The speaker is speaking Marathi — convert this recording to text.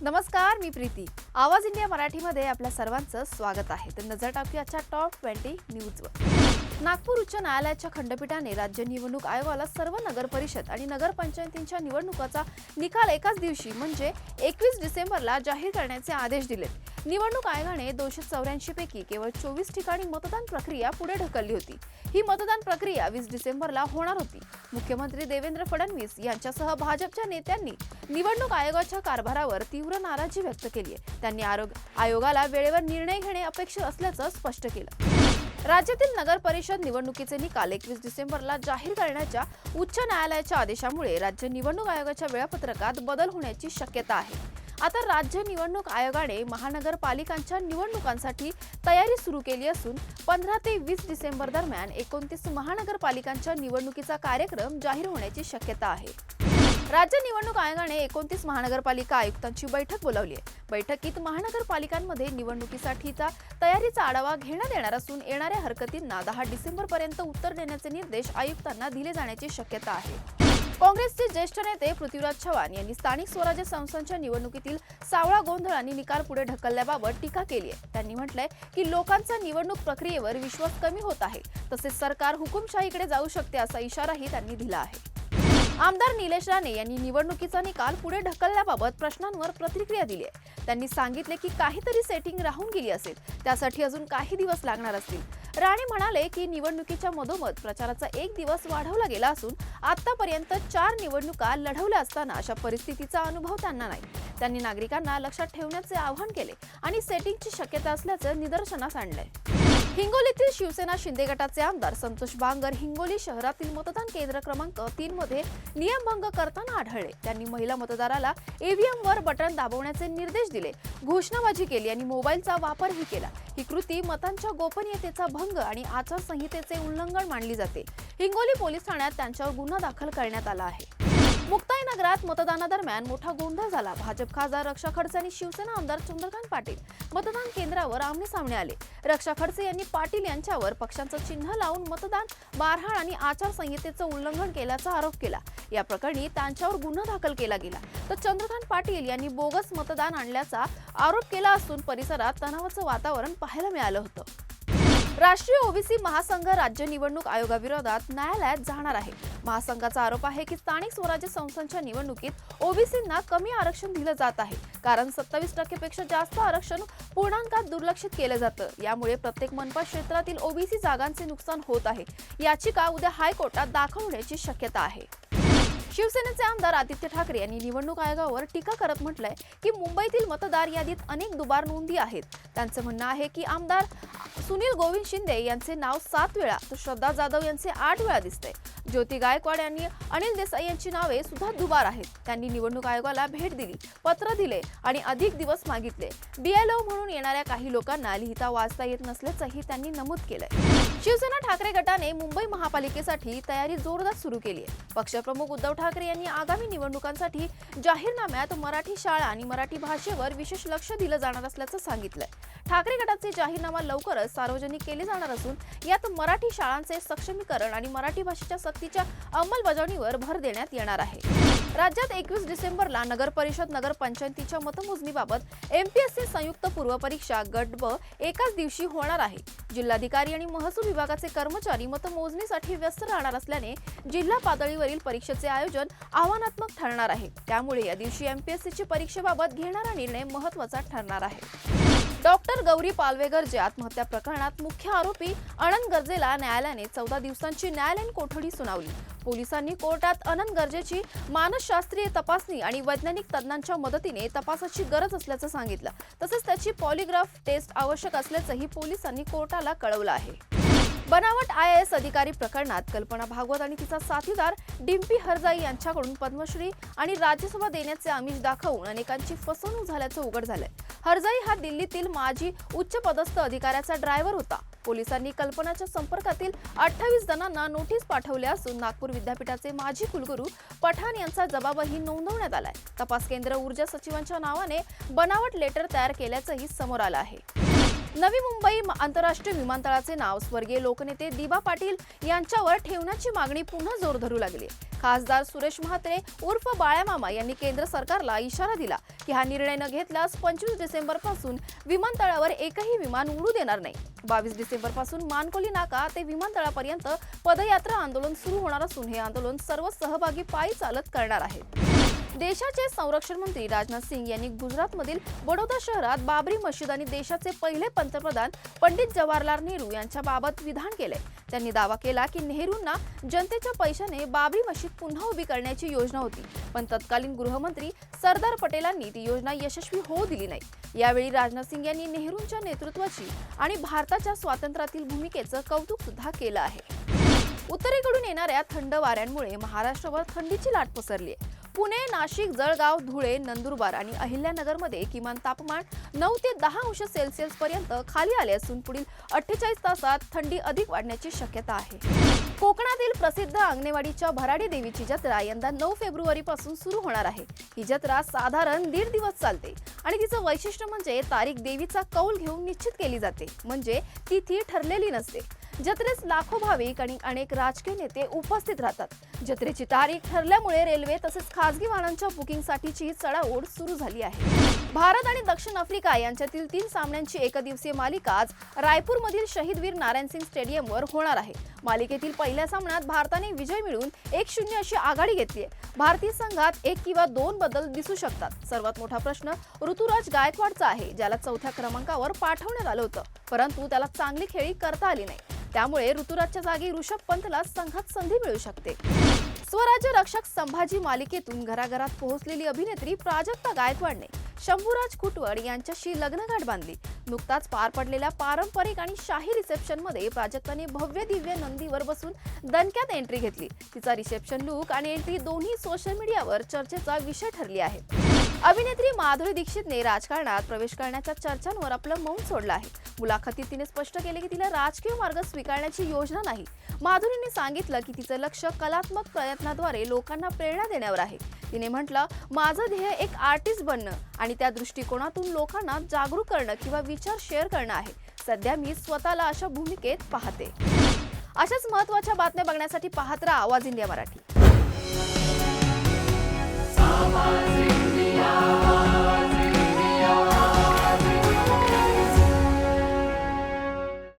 नमस्कार, मी प्रीती. आवाज इंडिया मराठीमध्ये आपल्या सर्वांचं स्वागत आहे. तर नजर टाकूया आजच्या टॉप 20 न्यूजवर. नागपूर उच्च न्यायालयाच्या खंडपीठाने राज्य निवडणूक आयोगाला सर्व नगर परिषद आणि नगरपंचायतींच्या निवडणुकाचा निकाल एकाच दिवशी म्हणजे 21 डिसेंबरला जाहीर करण्याचे आदेश दिले. निवडणूक आयोगाने 284 पैकी केवळ 24 ठिकाणी मतदान प्रक्रिया पुढे ढकलली होती. ही मतदान प्रक्रिया 20 डिसेंबरला होणार होती. मुख्यमंत्री देवेंद्र फडणवीस यांच्यासह भाजपच्या नेत्यांनी निवडणूक आयोगाच्या कारभारावर तीव्र नाराजी व्यक्त केली आहे. त्यांनी आयोगाला वेळेवर निर्णय घेणे अपेक्षित असल्याचं स्पष्ट केलं. राज्यातील नगर परिषद निवडणुकीचे निकाल 21 डिसेंबरला जाहीर करण्याच्या उच्च न्यायालयाच्या आदेशामुळे राज्य निवडणूक आयोगाच्या वेळापत्रकात बदल होण्याची शक्यता आहे. आता राज्य निवडणूक आयोगाने महानगरपालिकांच्या निवडणुकांसाठी तयारी सुरू केली असून 15 ते 20 डिसेंबर दरम्यान 29 महानगरपालिकांच्या निवडणुकीचा कार्यक्रम जाहीर होण्याची शक्यता आहे. राज्य निवडणूक आयोगाने 29 महानगरपालिका आयुक्तांची बैठक बोलावली आहे. बैठकीत महानगरपालिकांमध्ये निवडणुकीसाठीचा तयारीचा आढावा घेण्यात येणार असून येणाऱ्या हरकतींना 10 डिसेंबर पर्यंत उत्तर देण्याचे निर्देश आयुक्तांना दिले जाण्याची शक्यता आहे. काँग्रेसचे ज्येष्ठ नेते पृथ्वीराज चव्हाण यांनी स्थानिक स्वराज्य संस्थांच्या निवडणुकीतील सावळा गोंधळ आणि निकाल पुढे ढकलल्याबाबत टीका केली आहे. त्यांनी म्हटलंय की लोकांचा निवडणूक प्रक्रियेवर विश्वास कमी होत आहे, तसेच सरकार हुकुमशाहीकडे जाऊ शकते असा इशाराही त्यांनी दिला आहे. आमदार निलेश राणे यांनी निवडणुकीचा निकाल पुढे ढकलल्याबाबत प्रश्नांवर प्रतिक्रिया दिली आहे. त्यांनी सांगितले की काहीतरी सेटिंग राहून गेली असेल, त्यासाठी अजून काही दिवस लागणार असतील. राणे म्हणाले की निवडणुकीच्या मधोमध प्रचाराचा 1 दिवस वाढवला गेला असून आतापर्यंत 4 निवडणुका लढवल्या असताना अशा परिस्थितीचा अनुभव त्यांना नाही. त्यांनी नागरिकांना लक्षात ठेवण्याचे आवाहन केले आणि सेटिंगची शक्यता असल्याचं निदर्शनास आणलंय. हिंगोलीतील शिवसेना शिंदे गटाचे आमदार संतोष बांगर हिंगोली शहरातील मतदान केंद्र क्रमांक 3 मध्ये नियमभंग करताना आढळले. त्यांनी महिला मतदाराला ईव्हीएम वर बटन दाबवण्याचे निर्देश दिले, घोषणाबाजी केली आणि मोबाईलचा वापरही केला. ही कृती मतांच्या गोपनीयतेचा भंग आणि आचारसंहितेचे उल्लंघन मानली जाते. हिंगोली पोलीस ठाण्यात त्यांच्यावर गुन्हा दाखल करण्यात आला आहे. मुक्ताईनगरात मतदानादरम्यान मोठा गोंधळ झाला. भाजप खासदार रक्षा खडसे आणि शिवसेना आमदार चंद्रकांत पाटील मतदान केंद्रावर आमने-सामने आले. रक्षा खडसे यांनी पाटील यांच्यावर पक्षांचं चिन्ह लावून मतदान मारहाण आणि आचारसंहितेचं उल्लंघन केल्याचा आरोप केला. या प्रकरणी त्यांच्यावर गुन्हा दाखल केला गेला. तर चंद्रकांत पाटील यांनी बोगस मतदान आणल्याचा आरोप केला असून परिसरात तणावाचं वातावरण पाहायला मिळालं होतं. राष्ट्रीय ओबीसी महासंघ राज्य निवडणूक आयोगाविरोधात न्यायालयात जाणार आहे. महासंघाचा आरोप आहे की स्थानिक स्वराज्य संस्थांच्या निवडणुकीत ओबीसींना कमी आरक्षण दिलं जात आहे, कारण 27% पेक्षा जास्त आरक्षण पूर्णांकात दुर्लक्षित केलं जातं. यामुळे प्रत्येक मनपा क्षेत्रातील ओबीसी जागांचे नुकसान होत आहे. याचिका उद्या हायकोर्टात दाखल होण्याची शक्यता आहे. शिवसेनेचे आमदार आदित्य ठाकरे यांनी निवडणूक आयोगावर टीका करत म्हटलंय की मुंबईतील मतदार यादीत अनेक दुबार नोंदी आहेत. त्यांचं म्हणणं आहे की आमदार सुनील गोविंद शिंदे यांचे नाव 7 वेळा तर श्रद्धा जाधव यांचे 8 वेळा दिसते. ज्योती गायकवाड यांनी अनिल देसाई यांची नावे सुद्धा दुबार आहेत. त्यांनी निवडणूक आयोगाला भेट दिली, पत्र दिले आणि अधिक दिवस मागितले. बीएलओ म्हणून येणाऱ्या काही लोकांना लिहिता वाचता येत नसल्याचंही त्यांनी नमूद केलंय. शिवसेना ठाकरे गटाने मुंबई महापालिकेसाठी तयारी जोरदार सुरू केली आहे. पक्षप्रमुख उद्धव ठाकरे यांनी आगामी निवडणुकांसाठी जाहीरनाम्यात मराठी शाळा आणि मराठी भाषेवर विशेष लक्ष दिलं जाणार असल्याचं सांगितलंय. ठाकरे गटाचे जाहीरनामा लवकरच सार्वजनिक केले जाणार असून यात मराठी शाळांचे सक्षमीकरण आणि मराठी भाषेच्या सक्तीच्या अंमलबजावणीवर भर देण्यात येणार आहे. राज्यात 21 डिसेंबरला नगर परिषद नगरपंचायतीच्या मतमोजणीबाबत एमपीएससी संयुक्त पूर्व परीक्षा गट ब एकाच दिवशी होणार आहे. जिल्हाधिकारी आणि महसूल विभागाचे कर्मचारी मतमोजणीसाठी व्यस्त राहणार असल्याने जिल्हा पातळीवरील परीक्षेचे आयोजन आव्हानात्मक ठरणार आहे. त्यामुळे या दिवशी एमपीएससीची परीक्षेबाबत घेणारा निर्णय महत्त्वाचा ठरणार आहे. डॉक्टर गौरी पालवे गर्जे आत्महत्या प्रकरणात मुख्य आरोपी अनंत गर्जेला न्यायालयाने 14 दिवसांची न्यायालयीन कोठडी सुनावली. पोलिसांनी कोर्टात अनंत गर्जेची मानसशास्त्रीय तपासणी आणि वैज्ञानिक तज्ज्ञांच्या मदतीने तपासाची गरज असल्याचं सांगितलं. तसेच त्याची पॉलिग्राफ टेस्ट आवश्यक असल्याचंही पोलिसांनी कोर्टाला कळवलं आहे. बनावट IAS अधिकारी प्रकरणात कल्पना भागवत आणि तिचा साथीदार डिम्पी हरजाई यांच्याकडून पद्मश्री आणि राज्यसभा देण्याचे आमिष दाखवून अनेकांची फसवणूक झाल्याचं उघड झालंय. हरजाई हा दिल्लीतील माजी उच्चपदस्थ अधिकाऱ्याचा ड्रायव्हर होता. पोलिसांनी कल्पनाच्या संपर्कातील 28 जणांना नोटीस पाठवल्या असून नागपूर विद्यापीठाचे माजी कुलगुरू पठाण यांचा जबाबही नोंदवण्यात आलाय. तपास केंद्र ऊर्जा सचिवांच्या नावाने बनावट लेटर तयार केल्याचंही समोर आलं आहे. नवी मुंबई आंतरराष्ट्रीय विमानतळाचे नाव स्वर्गीय लोकनेते दिबा पाटील यांच्यावर ठेवण्याची मागणी पुन्हा जोर धरू लागली. खासदार सुरेश म्हात्रे उर्फ बाळ्यामामा यांनी केंद्र सरकारला इशारा दिला की हा निर्णय न घेतल्यास 25 डिसेंबरपासून विमानतळावर एकही विमान उडू देणार नाही. 22 डिसेंबरपासून मानकोली नाका ते विमानतळापर्यंत पदयात्रा आंदोलन सुरू होणार असून हे आंदोलन सर्व सहभागी पायी चालत करणार आहेत. देशाचे संरक्षण मंत्री राजनाथ सिंग यांनी गुजरातमधील बडोदा शहरात बाबरी मशीद आणि देशाचे पहिले पंतप्रधान पंडित जवाहरलाल नेहरू यांच्या बाबत विधान केले. त्यांनी दावा केला की नेहरूंना जनतेच्या पैशाने बाबरी मशीद पुन्हा उभी करण्याची योजना होती, पण तत्कालीन गृहमंत्री सरदार पटेलांनी ती योजना यशस्वी होऊ दिली नाही. यावेळी राजनाथ सिंग यांनी नेहरूंच्या नेतृत्वाची आणि भारताच्या स्वातंत्र्यातील भूमिकेचं कौतुक सुद्धा केलं आहे. उत्तरेकडून येणाऱ्या थंड वाऱ्यांमुळे महाराष्ट्रावर थंडीची लाट पसरली आहे. पुणे, नाशिक, जळगाव, धुळे, नंदुरबार आणि अहिल्यानगरमध्ये किमान तापमान 9 ते 10 अंश सेल्सिअस पर्यंत खाली आले असून पुढील 48 तासात थंडी अधिक वाढण्याची शक्यता आहे. कोकणातील प्रसिद्ध आंगणेवाडीच्या भराडी देवीची जत्रा यंदा 9 फेब्रुवारी पासून सुरू होणार आहे. ही जत्रा साधारण 1.5 दिवस चालते आणि तिचं वैशिष्ट्य म्हणजे तारीख देवीचा कौल घेऊन निश्चित केली जाते, म्हणजे तिथी ठरलेली नसते. जत्रेस लाखो भाविक आणि अनेक राजकीय नेते उपस्थित राहतात. जत्रेची तारीख ठरल्यामुळे रेल्वे तसेच खासगी वाहनांच्या बुकिंगसाठीची चढाओढ सुरू झाली आहे. भारत आणि दक्षिण आफ्रिका यांच्यातील 3 सामन्यांची एकदिवसीय मालिका आज रायपूरमधील शहीदवीर नारायणसिंग स्टेडियमवर होणार आहे. मालिकेतील पहिल्या सामन्यात भारताने विजय मिळवून 1-0 अशी आघाडी घेतली आहे. भारतीय संघात 1 किंवा 2 बदल दिसू शकतात. सर्वात मोठा प्रश्न ऋतुराज गायकवाडचा आहे, ज्याला 4थ्या क्रमांकावर पाठवण्यात आलं होतं, परंतु त्याला चांगली खेळी करता आली नाही. त्यामुळे ऋतुराजच्या जागी ऋषभ पंतला संघात संधी मिळू शकते. स्वराज्य रक्षक संभाजी मालिकेतून घराघरात पोहोचलेली अभिनेत्री प्राजक्ता गायकवाडने शंभूराज खुटवड यांच्याशी लग्नगाठ बांधली. नुकताच पार पडलेल्या पारंपरिक आणि शाही रिसेप्शनमध्ये प्राजक्ताने भव्य दिव्य नंदीवर बसून दणक्यात एंट्री घेतली. तिचा रिसेप्शन लुक आणि एंट्री दोन्ही सोशल मीडियावर चर्चेचा विषय ठरली आहे. अभिनेत्री माधुरी दीक्षितने राजकारणात प्रवेश करण्याच्या चर्चांवर आपलं मौन सोडलं आहे. मुलाखतीत तिने स्पष्ट केले की तिला राजकीय मार्ग स्वीकारण्याची योजना नाही. माधुरीने सांगितलं की तिचं लक्ष कलात्मक प्रयत्नाद्वारे लोकांना प्रेरणा देण्यावर आहे. तिने म्हटलं, माझं ध्येय एक आर्टिस्ट बनणं आणि त्या दृष्टिकोनातून लोकांना जागरूक करणं किंवा विचार शेअर करणं आहे. सध्या मी स्वतःला अशा भूमिकेत पाहते. अशाच महत्त्वाच्या बातम्या बघण्यासाठी पाहत राहा आवाज इंडिया मराठी.